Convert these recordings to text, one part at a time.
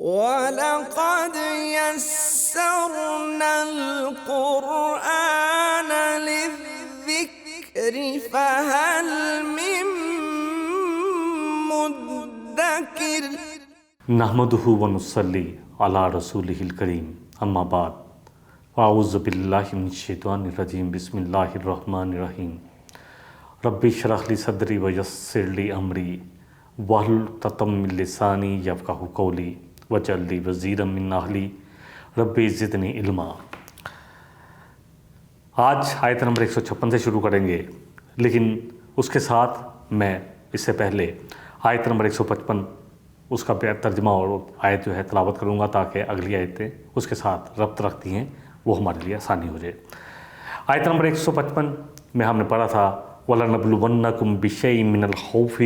وَلَقَدْ يَسَّرْنَا الْقُرْآنَ لِلذِّكْرِ فَهَلْ مِن مُّدَّكِرٍ نحمدہ ونصلی علی رسولہ الکریم اما بعد اعوذ باللہ من الشیطان الرجیم بسم اللہ الرحمن الرحیم رب اشرح لی صدری ویسر لی امری واحلل عقدۃ من لسانی یفقہوا قولی واجعل لی وزیرا من اہلی رب زدنی علما۔ آج آیت نمبر 156 سے شروع کریں گے، لیکن اس کے ساتھ میں اس سے پہلے آیت نمبر 155 اس کا ترجمہ اور آیت جو ہے تلاوت کروں گا تاکہ اگلی آیتیں اس کے ساتھ ربط رکھتی ہیں وہ ہمارے لیے آسانی ہو جائے۔ آیت نمبر 155 میں ہم نے پڑھا تھا وَلَنَبْلُوَنَّكُمْ بِشَيْءٍ مِّنَ الْخَوْفِ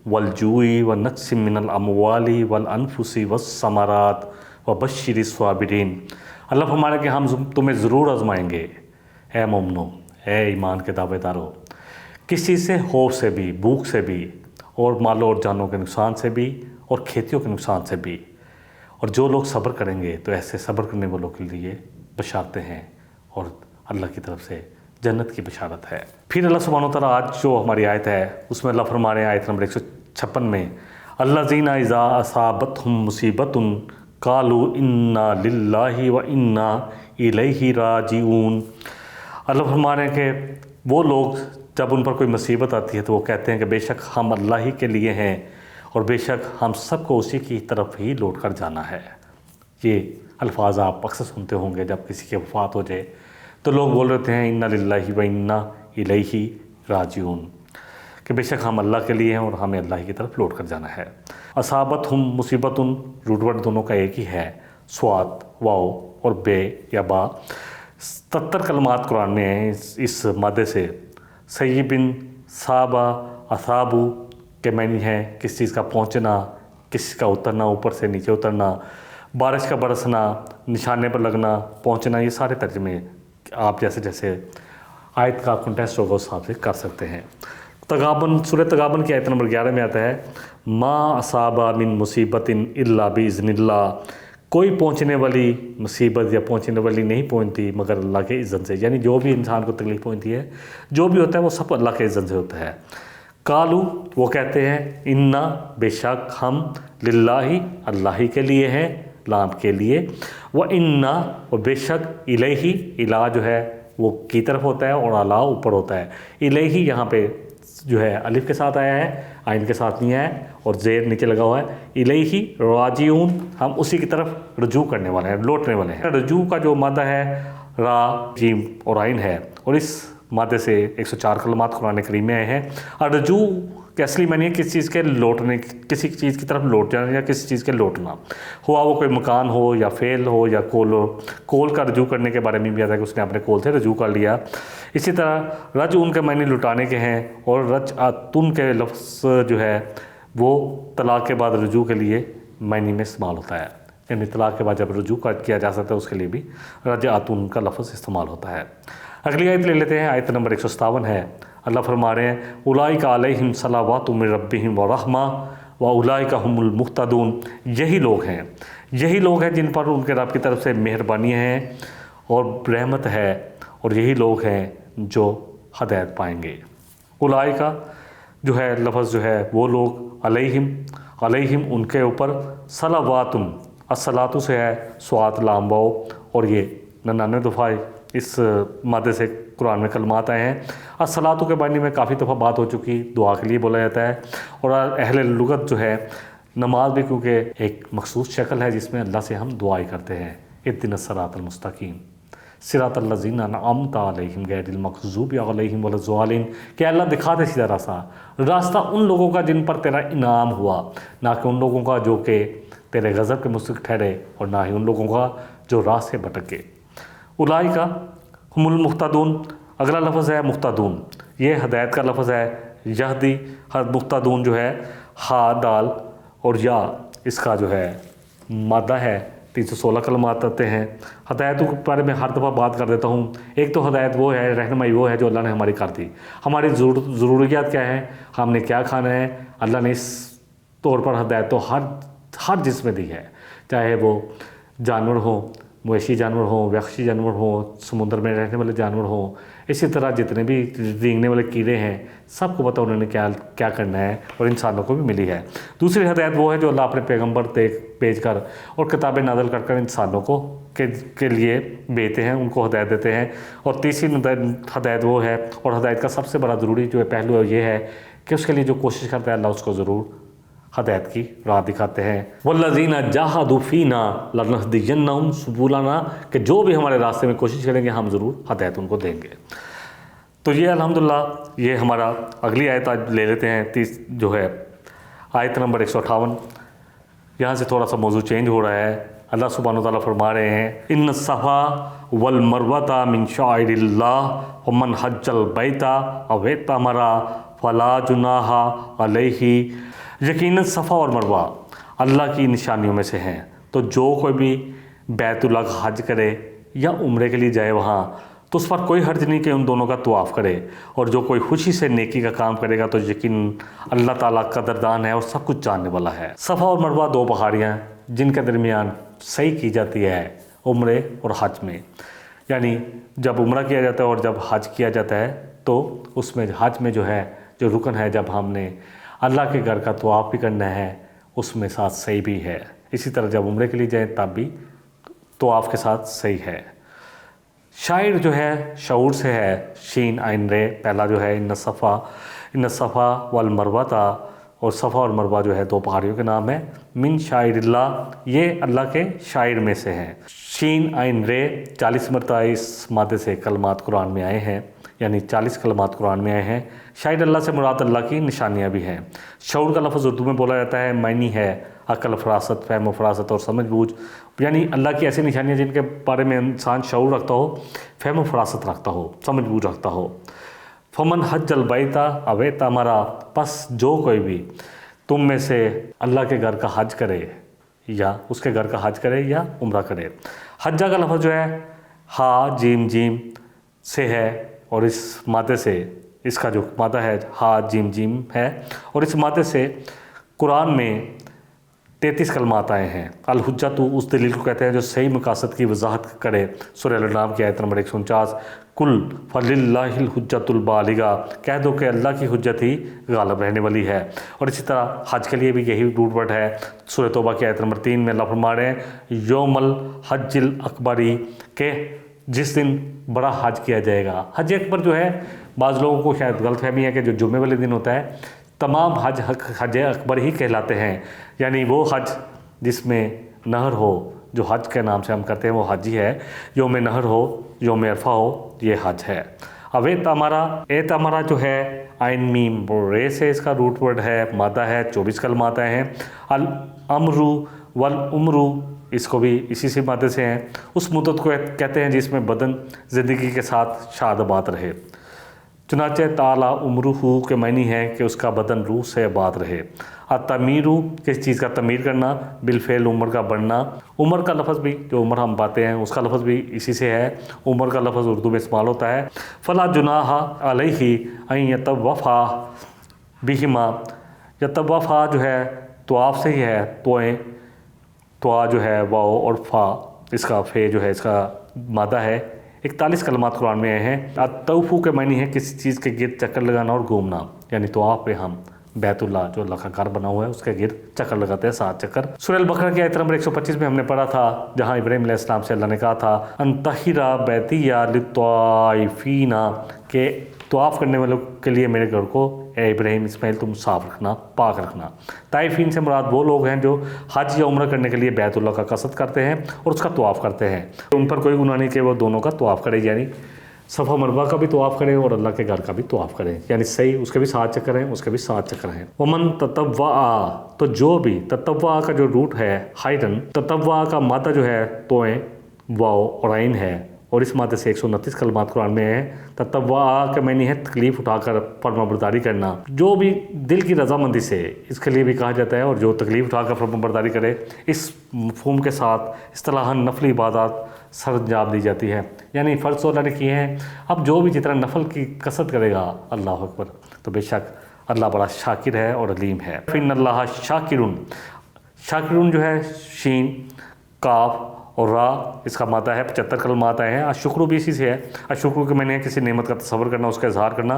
وَالْجُوعِ وَنَقْصٍ مِّنَ الْأَمْوَالِ وَالْأَنفُسِ وَالثَّمَرَاتِ وَبَشِّرِ الصَّابِرِينَ۔ اللہ فرمایا کہ ہم تمہیں ضرور آزمائیں گے اے مومنو، اے ایمان کے دعوے دارو، کس چیز سے؟ خوف سے بھی، بھوک سے بھی، اور مالوں اور جانوں کے نقصان سے بھی، اور کھیتیوں کے نقصان سے بھی۔ اور جو لوگ صبر کریں گے تو ایسے صبر کرنے والوں کے لیے بشارتیں ہیں اور اللہ کی طرف سے جنت کی بشارت ہے۔ پھر اللہ سبحانہ و تعالیٰ آج جو ہماری آیت ہے اس میں اللہ فرما رہے ہیں آیت نمبر 156 میں الذین اذا اصابتہم مصیبۃ قالوا انا للہ وانا الیہ راجعون۔ اللہ فرما رہے ہیں کہ وہ لوگ جب ان پر کوئی مصیبت آتی ہے تو وہ کہتے ہیں کہ بے شک ہم اللہ ہی کے لیے ہیں اور بے شک ہم سب کو اسی کی طرف ہی لوٹ کر جانا ہے۔ یہ الفاظ آپ اکثر سنتے ہوں گے جب کسی کی وفات ہو جائے تو لوگ بول رہے ہیں انا للہ و انا الیہ راجعون، کہ بے شک ہم اللہ کے لیے ہیں اور ہمیں اللہ کی طرف لوٹ کر جانا ہے۔ اصابتہم مصیبت، روٹ ورڈ دونوں کا ایک ہی ہے، سواد واو اور بے یا با۔ 77 کلمات قرآن میں ہیں اس مادے سے۔ سیبن، صابہ، اصابو کے معنی ہے کس چیز کا پہنچنا، کس کا اترنا، اوپر سے نیچے اترنا، بارش کا برسنا، نشانے پر لگنا، پہنچنا، یہ سارے ترجمے آپ جیسے جیسے آیت کا کنٹیکسٹ ہوگا اس حساب سے کر سکتے ہیں۔ تغابن، سورہ تغابن کی آیت نمبر 11 میں آتا ہے ما اصاب من مصیبت الا باذن اللہ، کوئی پہنچنے والی مصیبت یا پہنچنے والی نہیں پہنچتی مگر اللہ کے اذن سے، یعنی جو بھی انسان کو تکلیف پہنچتی ہے، جو بھی ہوتا ہے وہ سب اللہ کے اذن سے ہوتا ہے۔ قالو، وہ کہتے ہیں انا، بے شک ہم، للہ، اللہ ہی کے لیے ہیں، لام کے لیے، وَإِنَّا، اور بے شک، الیہ، الہ جو ہے وہ کی طرف ہوتا ہے اور اعلیٰ اوپر ہوتا ہے۔ الیہ یہاں پہ جو ہے الف کے ساتھ آیا ہے، آئین کے ساتھ نہیں آیا ہے، اور زیر نیچے لگا ہوا ہے۔ الیہ راجعون، ہم اسی کی طرف رجوع کرنے والے ہیں، لوٹنے والے ہیں۔ رجوع کا جو مادہ ہے را، جیم اور عین ہے، اور اس مادے سے 104 کلمات قرآن کریم میں آئے ہیں۔ اور رجوع کے اصلی معنی ہے کسی چیز کے لوٹنے، کسی چیز کی طرف لوٹ جانا یا کسی چیز کے لوٹنا، ہوا وہ کوئی مکان ہو یا فعل ہو یا کول ہو۔ کول کا رجوع کرنے کے بارے میں بھی آتا ہے کہ اس نے اپنے کول سے رجوع کر لیا۔ اسی طرح رج ان کے معنی لٹانے کے ہیں، اور رجعتن کے لفظ جو ہے وہ طلاق کے بعد رجوع کے لیے معنی میں استعمال ہوتا ہے، یعنی طلاق کے بعد جب رجوع کیا جا سکتا ہے اس کے لیے بھی رجعتن کا لفظ استعمال ہوتا ہے۔ اگلی آیت لے لیتے ہیں، آیت نمبر 157 ہے۔ اللہ فرما رہے ہیں اولئک علیہم صلوات من ربہم ورحمہ واولئک ھم المہتدون، یہی لوگ ہیں جن پر ان کے رب کی طرف سے مہربانیاں ہیں اور رحمت ہے، اور یہی لوگ ہیں جو ہدایت پائیں گے۔ اولئک جو ہے لفظ جو ہے وہ لوگ، علیہم ان کے اوپر، صلوات، الصلاۃ سے ہے سوات لام واو، اور یہ 99 دفعہ اس مادے سے قرآن میں کلمات آئے ہیں۔ الصلاۃ کے معنی میں کافی دفعہ بات ہو چکی، دعا کے لیے بولا جاتا ہے، اور اہل لغت جو ہے نماز بھی کیونکہ ایک مخصوص شکل ہے جس میں اللہ سے ہم دعائیں کرتے ہیں، اهدنا الصراط المستقیم صراط الذین انعمت علیہم غیر المغضوب علیہم ولا الضالین، کہ اللہ دکھا دے سیدھا راستہ ان لوگوں کا جن پر تیرا انعام ہوا، نہ کہ ان لوگوں کا جو کہ تیرے غضب کے مستحق ٹھہرے، اور نہ ہی ان لوگوں کا جو راہ سے بھٹک گئے۔ اولئک ھم المہتدون، اگلا لفظ ہے مہتدون، یہ ہدایت کا لفظ ہے۔ یہدی، مہتدون جو ہے ہا دال اور یا اس کا جو ہے مادہ ہے، 316 کلمات آتے ہیں۔ ہدایتوں کے بارے میں ہر دفعہ بات کر دیتا ہوں۔ ایک تو ہدایت وہ ہے، رہنمائی وہ ہے جو اللہ نے ہماری کر دی۔ ہماری ضروریات کیا ہیں، ہم نے کیا کھانا ہے، اللہ نے اس طور پر ہدایت تو ہر جس میں دی ہے، چاہے وہ جانور ہوں، مویشی جانور ہوں، وحشی جانور ہوں، سمندر میں رہنے والے جانور ہوں، اسی طرح جتنے بھی رینگنے والے کیڑے ہیں، سب کو پتہ انہوں نے کیا کرنا ہے، اور انسانوں کو بھی ملی ہے۔ دوسری ہدایت وہ ہے جو اللہ اپنے پیغمبر بھیج کر اور کتابیں نازل کر کر انسانوں کو کے لیے بھیجتے ہیں، ان کو ہدایت دیتے ہیں۔ اور تیسری ہدایت وہ ہے، اور ہدایت کا سب سے بڑا ضروری جو ہے پہلو یہ ہے کہ اس کے لیے جو کوشش کرتا ہے اللہ اس کو ضرور ہدایت کی راہ دکھاتے ہیں۔ والذین جاہدوا فینا لنہدینہم سبلنا، کہ جو بھی ہمارے راستے میں کوشش کریں گے ہم ضرور ہدایت ان کو دیں گے۔ تو یہ الحمدللہ یہ ہمارا اگلی آیت آج لے لیتے ہیں، جو ہے آیت نمبر 158۔ یہاں سے تھوڑا سا موضوع چینج ہو رہا ہے۔ اللہ سبحانہ وتعالیٰ فرما رہے ہیں ان الصفا والمروۃ من شعائر اللہ ومن حج البیت او اعتمر فلا جناح علیہ، یقیناً صفا اور مروہ اللہ کی نشانیوں میں سے ہیں، تو جو کوئی بھی بیت اللہ کا حج کرے یا عمرے کے لیے جائے وہاں تو اس پر کوئی حرج نہیں کہ ان دونوں کا طواف کرے، اور جو کوئی خوشی سے نیکی کا کام کرے گا تو یقین اللہ تعالیٰ قدردان ہے اور سب کچھ جاننے والا ہے۔ صفا اور مروہ دو پہاڑیاں جن کے درمیان صحیح کی جاتی ہے عمرے اور حج میں، یعنی جب عمرہ کیا جاتا ہے اور جب حج کیا جاتا ہے تو اس میں حج میں جو ہے جو رکن ہے، جب ہم نے اللہ کے گھر کا طواف بھی کرنا ہے اس میں ساتھ صحیح بھی ہے، اسی طرح جب عمرے کے لیے جائیں تب بھی طواف کے ساتھ صحیح ہے۔ شاعر جو ہے شعور سے ہے، شین عین رے، پہلا جو ہے ان الصفا والمروۃ، اور صفا اور مروہ جو ہے دو پہاڑیوں کے نام ہیں، من شاعر اللہ، یہ اللہ کے شاعر میں سے ہیں۔ شین عین رے 40 مرتبہ اس مادے سے کلمات قرآن میں آئے ہیں، یعنی 40 کلمات قرآن میں آئے ہیں۔ شاعر اللہ سے مراد اللہ کی نشانیاں بھی ہیں۔ شعور کا لفظ اردو میں بولا جاتا ہے، معنی ہے عقل، فراست، فہم و فراست اور سمجھ بوجھ، یعنی اللہ کی ایسی نشانیاں جن کے بارے میں انسان شعور رکھتا ہو، فہم و فراست رکھتا ہو، سمجھ بوجھ رکھتا ہو۔ فمن حج البیت او اعتمر، پس جو کوئی بھی تم میں سے اللہ کے گھر کا حج کرے یا اس کے گھر کا حج کرے یا عمرہ کرے۔ حجہ کا لفظ جو ہے ہا جیم جیم سے ہے، اور اس مادے سے، اس کا جو مادہ ہے ہا جیم جیم ہے، اور اس مادے سے قرآن میں 33 کلمات آئے ہیں۔ الحجت اس دلیل کو کہتے ہیں جو صحیح مقاصد کی وضاحت کرے۔ سورہ الانعام کی آیت نمبر 149، کل فللہ الحجت البالغہ، کہہ دو کہ اللہ کی حجت ہی غالب رہنے والی ہے۔ اور اسی طرح حج کے لیے بھی یہی روٹ ورڈ ہے۔ سورہ توبہ کی آیت نمبر 3 میں اللہ فرما رہے ہیں یوم الحج الاکبری، کہ جس دن بڑا حج کیا جائے گا۔ حج اکبر جو ہے بعض لوگوں کو شاید غلط فہمی ہے کہ جو جمعے والے دن ہوتا ہے، تمام حج اکبر ہی کہلاتے ہیں، یعنی وہ حج جس میں نہر ہو، جو حج کے نام سے ہم کرتے ہیں وہ حج ہی ہے۔ یوم نہر ہو، یوم عرفہ ہو، یہ حج ہے۔ اب اعتمرا جو ہے عین میم رے سے اس کا روٹ ورڈ ہے، مادہ ہے، 24 کلمات آئے ہیں۔ الامر والعمر، اس کو بھی اسی سے مادے سے ہیں۔ اس مدت کو کہتے ہیں جس میں بدن زندگی کے ساتھ شاد آباد رہے۔ چنانچہ تعالی عمرہ کے معنی ہے کہ اس کا بدن روح سے آباد رہے۔ التعمیر، کس چیز کا تعمیر کرنا، بالفعل عمر کا بڑھنا۔ عمر کا لفظ بھی، جو عمر ہم پاتے ہیں اس کا لفظ بھی اسی سے ہے۔ عمر کا لفظ اردو میں استعمال ہوتا ہے۔ فلا جناح علیہ ان یطوف بہما، یطوف جو ہے طواف سے ہی ہے، توا جو ہے واو اور فا، اس کا فے جو ہے اس کا مادہ ہے۔ 41 کلمات قرآن میں آئے ہیں۔ الطوف کے معنی ہے کسی چیز کے گرد چکر لگانا اور گھومنا، یعنی طواف پہ ہم بیت اللہ جو اللہ کا گھر بنا ہوا ہے اس کے گرد چکر لگاتے ہیں، 7 چکر۔ سورہ البقرہ کی آیت نمبر 125 میں ہم نے پڑھا تھا، جہاں ابراہیم علیہ السلام سے اللہ نے کہا تھا ان طہر بیتی للطائفین، کہ طواف کرنے والوں کے لیے میرے گھر کو اے ابراہیم اسماعیل تم صاف رکھنا، پاک رکھنا۔ طائفین سے مراد وہ لوگ ہیں جو حج یا عمرہ کرنے کے لیے بیت اللہ کا قصد کرتے ہیں اور اس کا طواف کرتے ہیں۔ ان پر کوئی گناہ نہیں کہ وہ دونوں کا طواف کرے، یعنی صفا مروہ کا بھی طواف کریں اور اللہ کے گھر کا بھی طواف کریں، یعنی صحیح اس کے بھی 7 چکر ہیں، اس کے بھی 7 چکر ہیں۔ ومن تطوع، تو جو بھی، تطوع کا جو روٹ ہے خیرن، تطوع کا مادہ جو ہے توئیں واو اور عین ہے، اور اس مادے سے 129 کلمات قرآن میں ہیں۔ تطوع کا معنی ہے تکلیف اٹھا کر فرما برداری کرنا، جو بھی دل کی رضامندی سے، اس کے لیے بھی کہا جاتا ہے، اور جو تکلیف اٹھا کر فرما برداری کرے، اس مفہوم کے ساتھ اصطلاحاً نفلی عبادات سر انجام دی جاتی ہے، یعنی فرض تو اللہ نے کیے ہیں، اب جو بھی جتنا نفل کی قصد کرے گا، اللہ اکبر، تو بے شک اللہ بڑا شاکر ہے اور علیم ہے۔ فإن اللہ شاکر، شاکرون جو ہے شین کاف اور را اس کا مادہ ہے، 75 کلمات آئے ہیں۔ اشکر بھی اسی سے ہے۔ اشکر کے معنی ہے کسی نعمت کا تصور کرنا، اس کا اظہار کرنا۔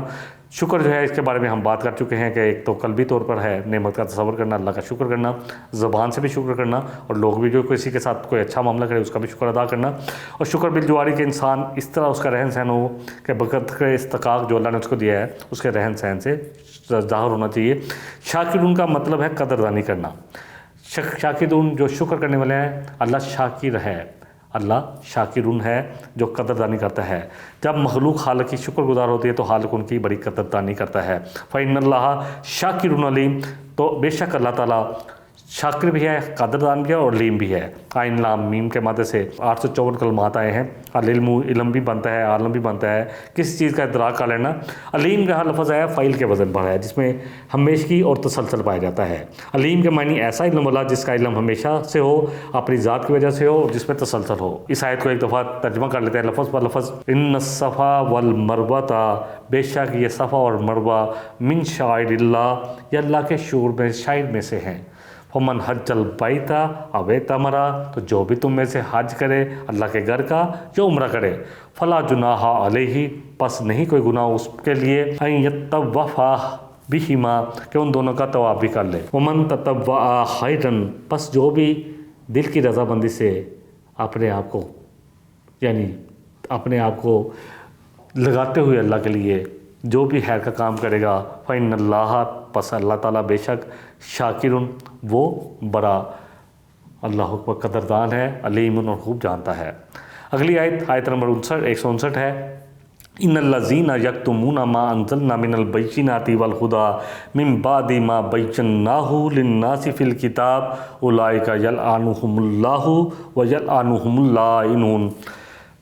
شکر جو ہے اس کے بارے میں ہم بات کر چکے ہیں کہ ایک تو قلبی طور پر ہے نعمت کا تصور کرنا، اللہ کا شکر کرنا، زبان سے بھی شکر کرنا، اور لوگ بھی جو کسی کے ساتھ کوئی اچھا معاملہ کرے اس کا بھی شکر ادا کرنا، اور شکر بالجواری کے انسان اس طرح اس کا رہن سہن ہو کہ بقدر استحقاق جو اللہ نے اس کو دیا ہے اس کے رہن سہن سے ظاہر ہونا چاہیے۔ شاکرون کا مطلب ہے قدردانی کرنا۔ شاکرون جو شکر کرنے والے ہیں، اللہ شاکر ہے، اللہ شاکرون ہے جو قدردانی کرتا ہے۔ جب مخلوق خالق کی شکر گزار ہوتی ہے تو خالق ان کی بڑی قدردانی کرتا ہے۔ فَإِنَّ اللَّهَ شَاكِرٌ عَلِيمٌ، تو بے شک اللہ تعالیٰ شاکر بھی ہے، قدردان بھی ہے، اور علیم بھی ہے۔ عین لام میم کے مادے سے 854 کلمات آئے ہیں۔ العلم علم بھی بنتا ہے، عالم بھی بنتا ہے، کسی چیز کا ادراک کر لینا۔ علیم کا لفظ ہے فعیل کے وزن پر ہے، جس میں ہمیشگی اور تسلسل پایا جاتا ہے۔ علیم کے معنی ایسا علم والا جس کا علم ہمیشہ سے ہو، اپنی ذات کی وجہ سے ہو، اور جس میں تسلسل ہو۔ اس آیت کو ایک دفعہ ترجمہ کر لیتے ہیں لفظ پر لفظ۔ ان الصفا والمروہ، بے شک یہ صفا اور مروہ، من شعائر اللہ، یہ اللہ کے شعائر میں سے ہیں۔ فمن حج البیت او اعتمر، تو جو بھی تم میں سے حج کرے اللہ کے گھر کا یا عمرہ کرے، فلا جناح علیہ، پس نہیں کوئی گناہ اس کے لیے، ان یطوف بہما، کہ ان دونوں کا طواف بھی کر لے۔ ومن تطوع خیرا، پس جو بھی دل کی رضامندی سے اپنے آپ کو لگاتے ہوئے اللہ کے لیے جو بھی خیر کا کام کرے گا، فإن اللہ، پس اللہ تعالیٰ بے شک شاکرن، وہ بڑا اللہ اکبر قدردان ہے، علیم اور خوب جانتا ہے۔ اگلی آیت نمبر 159 ہے۔ ان الذین یکتمون ما انزلنا من البینات والہدی من بعد ما بیناہ للناس فی الکتاب اولئک یلعنہم اللہ ویلعنہم اللاعنون،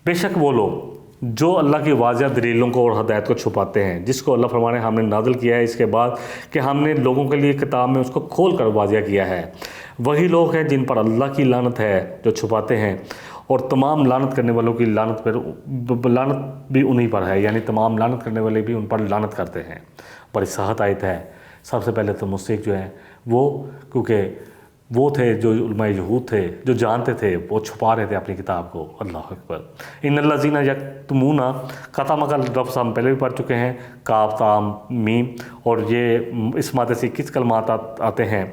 بے شک وہ لوگ جو اللہ کی واضح دلیلوں کو اور ہدایت کو چھپاتے ہیں، جس کو اللہ فرمانے ہم نے نازل کیا ہے اس کے بعد کہ ہم نے لوگوں کے لیے کتاب میں اس کو کھول کر واضح کیا ہے، وہی لوگ ہیں جن پر اللہ کی لعنت ہے جو چھپاتے ہیں، اور تمام لعنت کرنے والوں کی لعنت بھی انہی پر ہے، یعنی تمام لعنت کرنے والے بھی ان پر لعنت کرتے ہیں۔ بڑی صحت آیت ہے۔ سب سے پہلے تو مشرک جو ہیں وہ، کیونکہ وہ تھے جو علماء یہود تھے جو جانتے تھے، وہ چھپا رہے تھے اپنی کتاب کو۔ اللہ اکبر۔ ان الذین یکتمون، قطامہ کا لفظ ہم پہلے بھی پڑھ چکے ہیں، کاف تام میم، اور یہ اس مادے سے کس کلمات آتے ہیں؟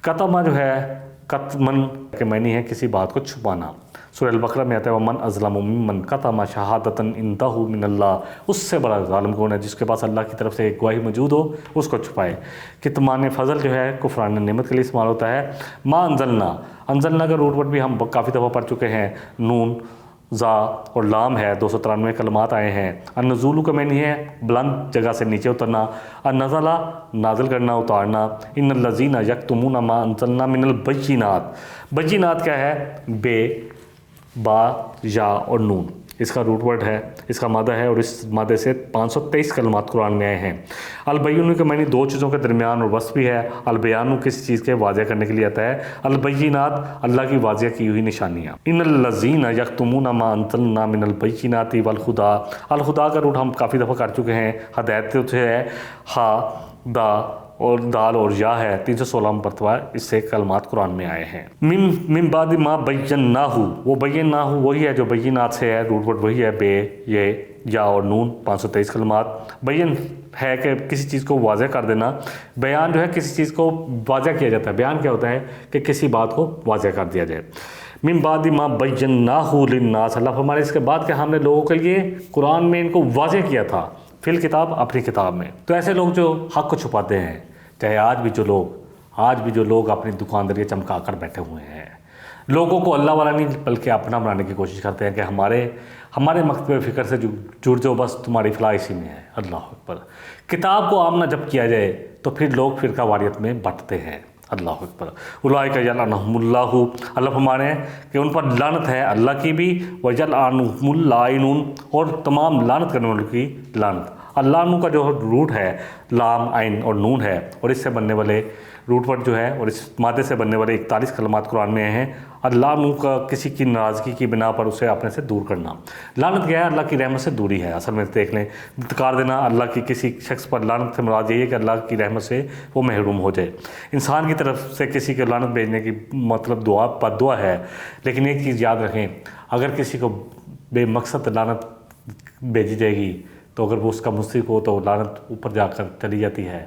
قطامہ جو ہے قطمن کے معنی ہے کسی بات کو چھپانا۔ سورہ البقرہ میں آتا ہے ومن اظلم ممن کتم شہادۃ عنده من اللہ، اس سے بڑا ظالم کون ہے جس کے پاس اللہ کی طرف سے ایک گواہی موجود ہو اس کو چھپائے۔ کتمان فضل جو ہے کفران نعمت کے لیے استعمال ہوتا ہے۔ ما انزلنا کا روٹ ورڈ بھی ہم کافی دفعہ پڑھ چکے ہیں، نون زا اور لام ہے، 293 کلمات آئے ہیں۔ النزول کا معنی ہے بلند جگہ سے نیچے اترنا، النزلہ نازل کرنا، اتارنا۔ ان الذین یکتمون ما انزلنا من البینات، بینات کیا ہے؟ بے، با، یا اور نون، اس کا روٹ ورڈ ہے، اس کا مادہ ہے، اور اس مادے سے 523 کلمات قرآن میں آئے ہیں۔ البین کے معنی دو چیزوں کے درمیان اور وصف بھی ہے۔ البیان کسی چیز کے واضح کرنے کے لیے آتا ہے، البینات اللہ کی واضح کی ہوئی نشانیاں۔ ان الذین یکتمون ما انزلنا من البینات والہدی، الہدی کا روٹ ہم کافی دفعہ کر چکے ہیں، ہدایت سے ہے، ہا، دا اور دال اور یا ہے، 316 مرتبہ اس سے کلمات قرآن میں آئے ہیں۔ من بعد ما بیناہ، وہ بیناہ وہی ہے جو بینات سے ہے، روٹ ورڈ وہی ہے، بے، یہ، یا اور نون، 523 کلمات۔ بین ہے کہ کسی چیز کو واضح کر دینا، بیان جو ہے کسی چیز کو واضح کیا جاتا ہے۔ بیان کیا ہوتا ہے؟ کہ کسی بات کو واضح کر دیا جائے۔ من بعد ما بیناہ للناس، اللہ فرمانے اس کے بعد کہ ہم نے لوگوں کے لیے قرآن میں ان کو واضح کیا تھا، فی الکتاب، اپنی کتاب میں۔ تو ایسے لوگ جو حق کو چھپاتے ہیں، چاہے آج بھی جو لوگ اپنی دکانداری چمکا کر بیٹھے ہوئے ہیں، لوگوں کو اللہ والا نہیں بلکہ اپنا بنانے کی کوشش کرتے ہیں کہ ہمارے مکتب فکر سے جڑ جاؤ، بس تمہاری فلاح اسی میں ہے۔ اللہ اکبر۔ کتاب کو آمنا جب کیا جائے تو پھر لوگ فرقہ واریت میں بٹتے ہیں۔ اللہ اکبر۔ اولئک یلعنہم اللہ، اللہ فرمانے کہ ان پر لعنت ہے اللہ کی بھی، ویلعنہم اللاعنون، اور تمام لعنت کرنے والوں کی لعنت۔ اللہ کا جو روٹ ہے لام عین اور نون ہے، اور اس سے بننے والے روٹ ورڈ جو ہے اور اس مادے سے بننے والے 41 کلمات قرآن میں ہیں۔ اللہ کا کسی کی ناراضگی کی بنا پر اسے اپنے سے دور کرنا۔ لعنت کیا ہے؟ اللہ کی رحمت سے دوری ہے۔ اصل میں دیکھ لیں، دھتکار دینا اللہ کی کسی شخص پر، لعنت سے مراد یہ ہے کہ اللہ کی رحمت سے وہ محروم ہو جائے۔ انسان کی طرف سے کسی کو لعنت بھیجنے کی مطلب دعا بد دعا ہے، لیکن ایک چیز یاد رکھیں، اگر کسی کو بے مقصد لعنت بھیجی جائے گی تو اگر وہ اس کا مشرک ہو تو لعنت اوپر جا کر چلی جاتی ہے،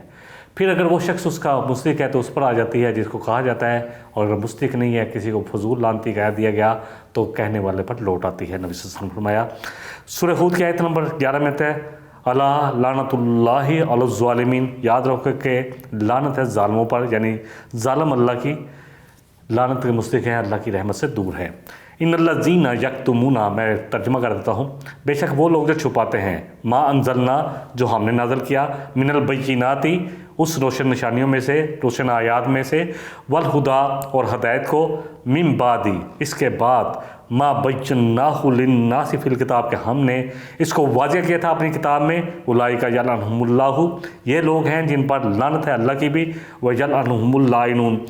پھر اگر وہ شخص اس کا مشرک ہے تو اس پر آ جاتی ہے جس کو کہا جاتا ہے، اور اگر مشرک نہیں ہے، کسی کو فضول لعنتی کہہ دیا گیا تو کہنے والے پر لوٹ آتی ہے۔ نبی صلی اللہ علیہ وسلم نے فرمایا، سورہ ہود کی آیت نمبر 11 میں ہے، الا لعنت اللہ علی الظالمین، یاد رکھو کہ لعنت ہے ظالموں پر، یعنی ظالم اللہ کی لعنت کے مشرک ہیں، اللہ کی رحمت سے دور ہے۔ ان الذین یکتمون، میں ترجمہ کر دیتا ہوں، بے شک وہ لوگ جو چھپاتے ہیں، ما انزلنا، جو ہم نے نازل کیا، من البینات، اس روشن نشانیوں میں سے، روشن آیات میں سے، والہدا، اور ہدایت کو، من بعد، اس کے بعد، ما بیناہ للناس فی الکتاب، کہ ہم نے اس کو واضح کیا تھا اپنی کتاب میں، اولئک یلعنہم اللہ، یہ لوگ ہیں جن پر لعنت ہے اللہ کی بھی، ویلعنہم اللاعنون،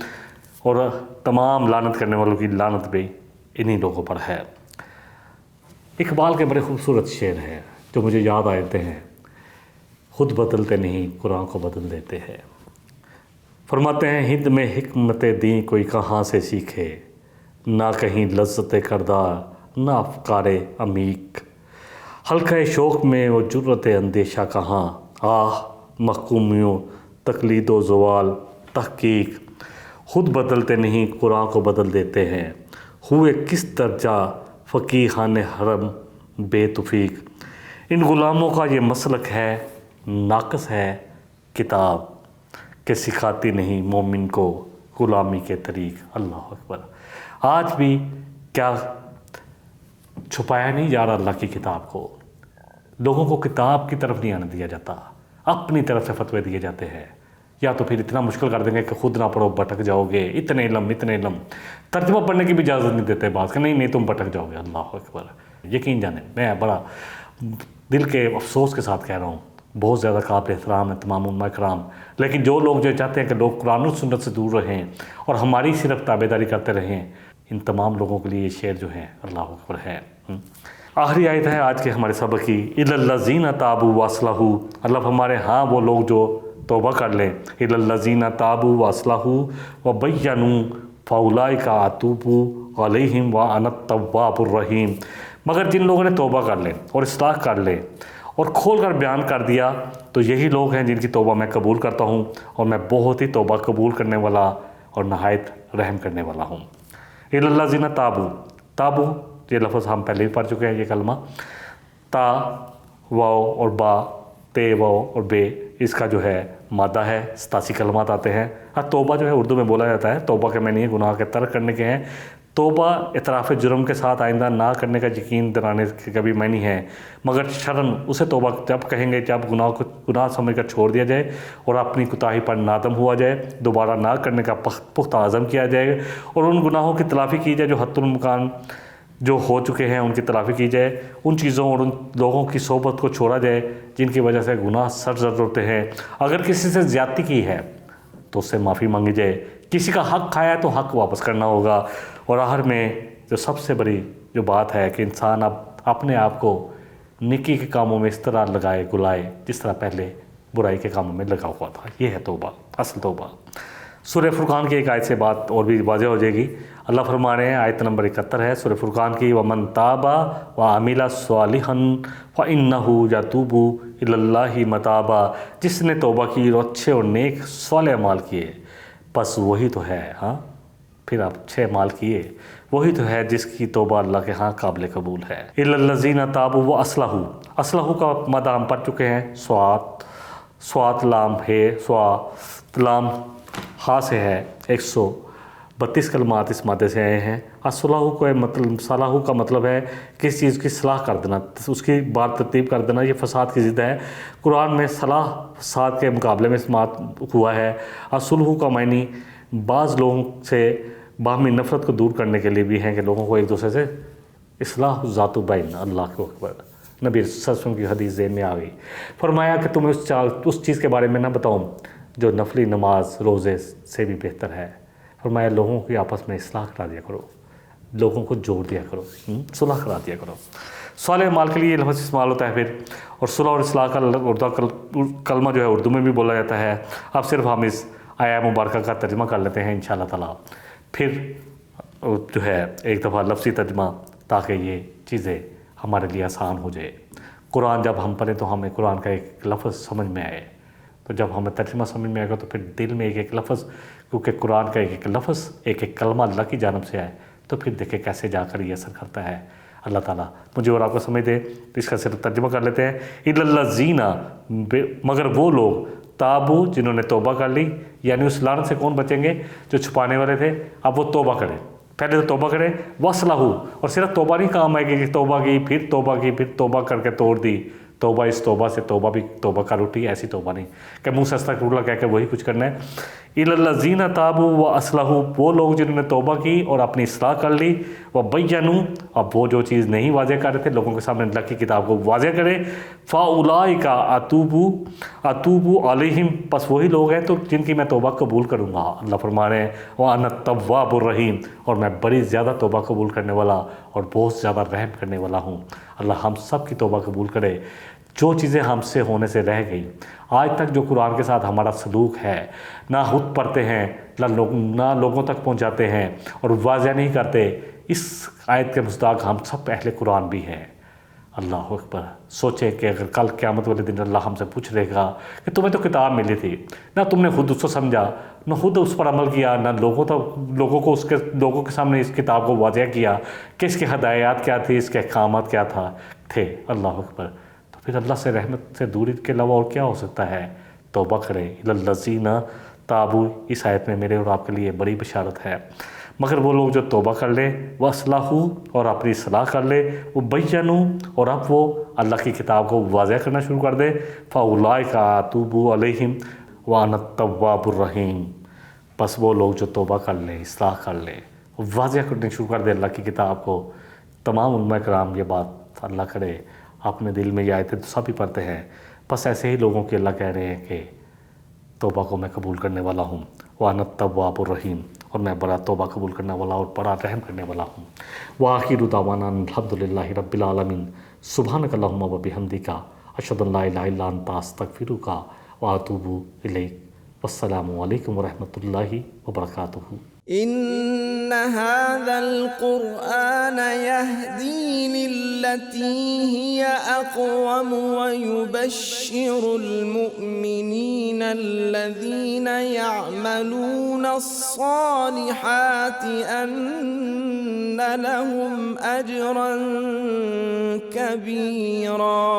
اور تمام لعنت کرنے والوں کی لعنت بھی انہی لوگوں پر ہے۔ اقبال کے بڑے خوبصورت شعر ہیں جو مجھے یاد آتے ہیں، خود بدلتے نہیں قرآن کو بدل دیتے ہیں۔ فرماتے ہیں، ہند میں حکمت دین کوئی کہاں سے سیکھے، نہ کہیں لذت کردار نہ افکار عمیق، حلقہ شوق میں وہ جرت اندیشہ کہاں، آہ محکومیوں تقلید و زوال تحقیق، خود بدلتے نہیں قرآن کو بدل دیتے ہیں، ہوئے کس درجہ فقیہان حرم بے توفیق، ان غلاموں کا یہ مسلک ہے، ناقص ہے کتاب کہ سکھاتی نہیں مومن کو غلامی کے طریق۔ اللہ اکبر۔ آج بھی کیا چھپایا نہیں جا رہا اللہ کی کتاب کو؟ لوگوں کو کتاب کی طرف نہیں آنے دیا جاتا، اپنی طرف سے فتوے دیے جاتے ہیں، یا تو پھر اتنا مشکل کر دیں گے کہ خود نہ پڑھو بھٹک جاؤ گے، اتنے علم، ترجمہ پڑھنے کی بھی اجازت نہیں دیتے بعض کہ نہیں تم بھٹک جاؤ گے۔ اللہ اکبر۔ یقین جانیں، میں بڑا دل کے افسوس کے ساتھ کہہ رہا ہوں، بہت زیادہ قابل احترام ہے تمام علماء کرام، لیکن جو لوگ جو چاہتے ہیں کہ لوگ قرآن و سنت سے دور رہیں اور ہماری صرف تابعداری کرتے رہیں، ان تمام لوگوں کے لیے یہ شعر جو ہیں اللہ اکبر ہے۔ آخری آیت ہے آج کے ہمارے سبق کی، الی الذین تابوا واصلحوا، اللہ ہمارے ہاں وہ لوگ جو توبہ کر لیں، الی الذین تابوا واصلحوا وبینوا فاولئک اتوب علیہم وانا التواب الرحیم، مگر جن لوگوں نے توبہ کر لیں اور اصلاح کر لیں اور کھول کر بیان کر دیا تو یہی لوگ ہیں جن کی توبہ میں قبول کرتا ہوں، اور میں بہت ہی توبہ قبول کرنے والا اور نہایت رحم کرنے والا ہوں۔ الی الذین تابوا، یہ لفظ ہم پہلے بھی پڑھ چکے ہیں، یہ کلمہ تا واو اور با، تے واو اور بے، اس کا جو ہے مادہ ہے، 87 کلمات آتے ہیں۔ توبہ جو ہے اردو میں بولا جاتا ہے، توبہ کے معنی گناہ کے ترک کرنے کے ہیں، توبہ اعتراف جرم کے ساتھ آئندہ نہ کرنے کا یقین دلانے کے کبھی معنی ہے، مگر شرن اسے توبہ جب کہیں گے جب گناہ سمجھ کر چھوڑ دیا جائے اور اپنی کوتاہی پر نادم ہوا جائے، دوبارہ نہ کرنے کا پختہ عزم کیا جائے اور ان گناہوں کی تلافی کی جائے جو حت المکان جو ہو چکے ہیں، ان کی تلافی کی جائے، ان چیزوں اور ان لوگوں کی صحبت کو چھوڑا جائے جن کی وجہ سے گناہ سرزد ہوتے ہیں، اگر کسی سے زیادتی کی ہے تو اس سے معافی مانگی جائے، کسی کا حق کھایا ہے تو حق واپس کرنا ہوگا، اور آخر میں جو سب سے بڑی جو بات ہے کہ انسان اب اپنے آپ کو نیکی کے کاموں میں اس طرح لگائے گلائے جس طرح پہلے برائی کے کاموں میں لگا ہوا تھا۔ یہ ہے توبہ، اصل توبہ۔ سورہ فرقان کی ایک آیت سے بات اور بھی واضح ہو جائے گی۔ اللہ فرما رہے ہیں، آیت نمبر 71 ہے سورہ فرقان کی، وَمَن تَابَ وَعَمِلَ صَالِحًا فَإِنَّهُ يَتُوبُ إِلَى اللَّهِ مَتَابًا، جس نے توبہ کی اور اچھے اور نیک صالح اعمال کیے، بس وہی تو ہے، ہاں پھر آپ اچھے اعمال کیے، وہی تو ہے جس کی توبہ اللہ کے ہاں قابل قبول ہے۔ إِلَى الَّذِينَ تَابُوا وَأَصْلَحُوا، اصلحوا کا مادہ ہم پڑھ چکے ہیں، سوات لام ہے، لام ہا سے ہے، 132 کلمات اس مادے سے آئے ہیں۔ اصلاح کو مطلب، صلاح کا مطلب ہے کس چیز کی صلاح کر دینا، اس کی بات ترتیب کر دینا، یہ فساد کی ضد ہے۔ قرآن میں صلاح فساد کے مقابلے میں استعمال ہوا ہے۔ اصلح کا معنی بعض لوگوں سے باہمی نفرت کو دور کرنے کے لیے بھی ہیں کہ لوگوں کو ایک دوسرے سے اصلاح ذات بین، اللہ کے اکبر، نبی صلی اللہ علیہ وسلم کی حدیث ذہن میں آ گئی. فرمایا کہ تمہیں اس چیز کے بارے میں نہ بتاؤں جو نفلی نماز روزے سے بھی بہتر ہے. فرمایا لوگوں کی آپس میں اصلاح کرا دیا کرو، لوگوں کو جوڑ دیا کرو، صلح کرا دیا کرو. صالح مال کے لیے یہ لفظ استعمال ہوتا ہے پھر، اور صلح اور اصلاح کا کلمہ جو ہے اردو میں بھی بولا جاتا ہے. اب صرف ہم اس آیا مبارکہ کا ترجمہ کر لیتے ہیں انشاءاللہ تعالیٰ، پھر جو ہے ایک دفعہ لفظی ترجمہ، تاکہ یہ چیزیں ہمارے لیے آسان ہو جائے. قرآن جب ہم پڑھیں تو ہمیں قرآن کا ایک لفظ سمجھ میں آئے، تو جب ہمیں ترجمہ سمجھ میں آئے گا تو پھر دل میں ایک لفظ، کیونکہ قرآن کا ایک لفظ ایک کلمہ اللہ کی جانب سے آئے، تو پھر دیکھیں کیسے جا کر یہ اثر کرتا ہے. اللہ تعالیٰ مجھے اور آپ کو سمجھ دے. اس کا صرف ترجمہ کر لیتے ہیں. اِلَّا الَّذِينَ، مگر وہ لوگ، تابو، جنہوں نے توبہ کر لی. یعنی اس لعنت سے کون بچیں گے؟ جو چھپانے والے تھے. اب وہ توبہ کریں، پہلے تو توبہ کریں. وَأَصْلَحُوا، اور صرف توبہ نہیں کام آئے گی کہ توبہ کی پھر توبہ کی پھر توبہ کر کے توڑ دی. توبہ اس توبہ سے توبہ بھی توبہ کر اٹھی، ایسی توبہ نہیں کہ منہ سے استغفراللہ کہہ کے وہی کچھ کرنا ہے. اِلَّا الَّذِينَ تَابُوا وَأَصْلَحُوا، وہ لوگ جنہوں نے توبہ کی اور اپنی اصلاح کر لی. وَبَيَّنُوا، اب وہ جو چیز نہیں واضح کر رہے تھے لوگوں کے سامنے اللہ کی کتاب کو واضح کرے. فَأُولَٰئِكَ أَتُوبُ عَلَيْهِمْ، پس وہی لوگ ہیں تو جن کی میں توبہ قبول کروں گا. اللہ فرما رہے ہیں وَأَنَا التَّوَّابُ الرَّحِيمُ، اور میں بڑی زیادہ توبہ قبول کرنے والا اور بہت زیادہ رحم کرنے والا ہوں. اللہ ہم سب کی توبہ قبول کرے. جو چیزیں ہم سے ہونے سے رہ گئیں آج تک، جو قرآن کے ساتھ ہمارا سلوک ہے، نہ خود پڑھتے ہیں نہ لوگوں تک پہنچاتے ہیں اور واضح نہیں کرتے، اس آیت کے مصداق ہم سب اہل قرآن بھی ہیں. اللہ اکبر. سوچیں کہ اگر کل قیامت والے دن اللہ ہم سے پوچھ رہے گا کہ تمہیں تو کتاب ملی تھی، نہ تم نے خود اس کو سمجھا، نہ خود اس پر عمل کیا، نہ لوگوں کے سامنے اس کتاب کو واضح کیا کہ اس کی ہدایات کیا تھی، اس کے احکامات کیا تھے. اللہ اکبر. تو پھر اللہ سے رحمت سے دوری کے علاوہ اور کیا ہو سکتا ہے؟ توبہ کریں. الَّذِينَ تَابُوا، اس آیت میں میرے اور آپ کے لیے بڑی بشارت ہے. مگر وہ لوگ جو توبہ کر لے، وَأَصْلَحُوا، اور اپنی اصلاح کر لے، وَبَيَّنُوا، اور اب وہ اللہ کی کتاب کو واضح کرنا شروع کر دے. فَأُولَٰئِكَ أَتُوبُ عَلَيْهِمْ وَأَنَا التَّوَّابُ الرَّحِيمُ، بس وہ لوگ جو توبہ کر لیں، اصلاح کر لیں، واضح کرنے شروع کر دے اللہ کی کتاب کو. تمام علماء کرام یہ بات اللہ کرے اپنے دل میں یہ آیتیں تو سب ہی پڑھتے ہیں، بس ایسے ہی لوگوں کے اللہ کہہ رہے ہیں کہ توبہ کو میں قبول کرنے والا ہوں. وَأَنَا التَّوَّابُ الرَّحِيمُ، اور میں بڑا توبہ قبول کرنے والا اور بڑا رحم کرنے والا ہوں. وَآخِرُ دَعْوَانَا الْحَمْدُ لِلَّهِ رَبِّ الْعَالَمِينَ. سُبْحَانَكَ اللَّهُمَّ وَبِحَمْدِكَ أَشْهَدُ أَن لَّا إِلَٰهَ إِلَّا أَنتَ أَسْتَغْفِرُكَ وَأَتُوبُ إِلَيْكَ. وَالسَّلَامُ عَلَيْكُمْ وَرَحْمَةُ اللَّهِ وَبَرَكَاتُهُ. إن هذا القرآن يهدي للتي هي أقوم ويبشر المؤمنين الذين يعملون الصالحات أن لهم أجرا كبيرا.